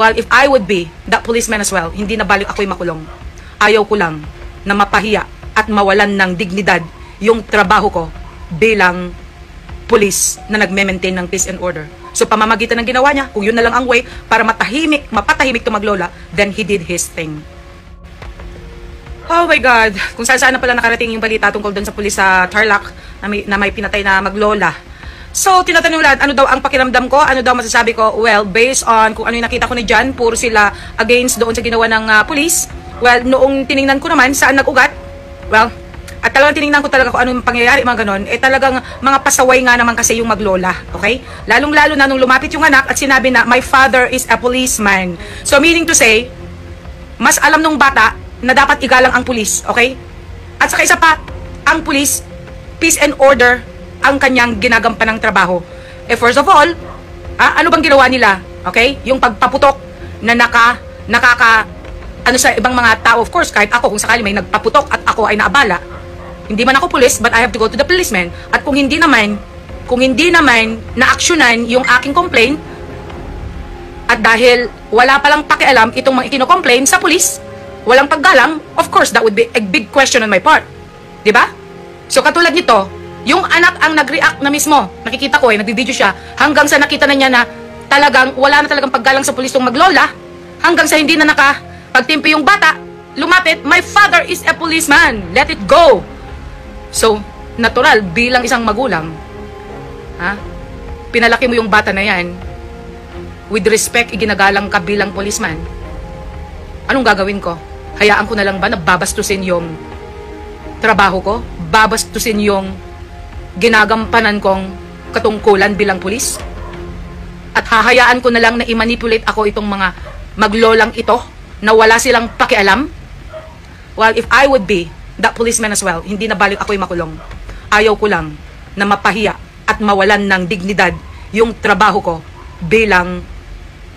Well, if I would be that policeman as well, hindi na balik ako'y makulong. Ayaw ko lang na mapahiya at mawalan ng dignidad yung trabaho ko bilang police na nagme-maintain ng peace and order. So pamamagitan ng ginawa niya, kung yun na lang ang way para mapatahimik to Maglola, then he did his thing. Oh my God, kung saan na pala nakarating yung balita tungkol doon sa pulis sa Tarlac na may pinatay na Maglola. So, tinatanong lahat, ano daw ang pakiramdam ko? Ano daw masasabi ko? Well, based on kung ano yung nakita ko ni John, puro sila against doon sa ginawa ng police. Well, noong tiningnan ko naman, saan nag-ugat? Well, at talagang tiningnan ko talaga kung ano yung pangyayari, mga ganon, talagang mga pasaway nga naman kasi yung Maglola, okay? Lalong-lalo na nung lumapit yung anak at sinabi na, my father is a policeman. So, meaning to say, mas alam nung bata na dapat igalang ang pulis, okay? At saka isa pa, ang pulis, peace and order, ang kanyang ginagampan ng trabaho. First of all, ano bang ginawa nila? Okay? Yung pagpaputok na ano sa ibang mga tao, of course, kahit ako, kung sakali may nagpaputok at ako ay naabala, hindi man ako pulis, but I have to go to the policeman. At kung hindi naman na-actionan yung aking complaint, at dahil wala palang pakialam itong mga ikino-complain sa pulis, walang paggalang, of course, that would be a big question on my part. Diba? So, katulad nito, yung anak ang nag-react na mismo. Nakikita ko nagbibideo siya. Hanggang sa nakita na niya na talagang wala na talagang paggalang sa pulis tong Maglola. Hanggang sa hindi na nakapagtimpi yung bata. Lumapit, my father is a policeman. Let it go. So, natural, bilang isang magulang, pinalaki mo yung bata na yan, with respect, iginagalang ka bilang policeman. Anong gagawin ko? Hayaan ko na lang ba na babastusin yung trabaho ko? Babastusin yung ginagampanan kong katungkulan bilang pulis? At hahayaan ko na lang na i-manipulate ako itong mga Maglolang ito na wala silang pakialam? Well, if I would be that policeman as well, hindi na balik ako'y makulong. Ayaw ko lang na mapahiya at mawalan ng dignidad yung trabaho ko bilang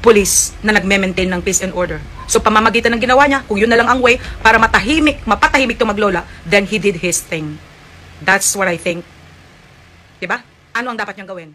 pulis na nagme-maintain ng peace and order. So pamamagitan ng ginawa niya, kung yun na lang ang way para mapatahimik to Maglola, then he did his thing. That's what I think. Diba? Ano ang dapat niyang gawin?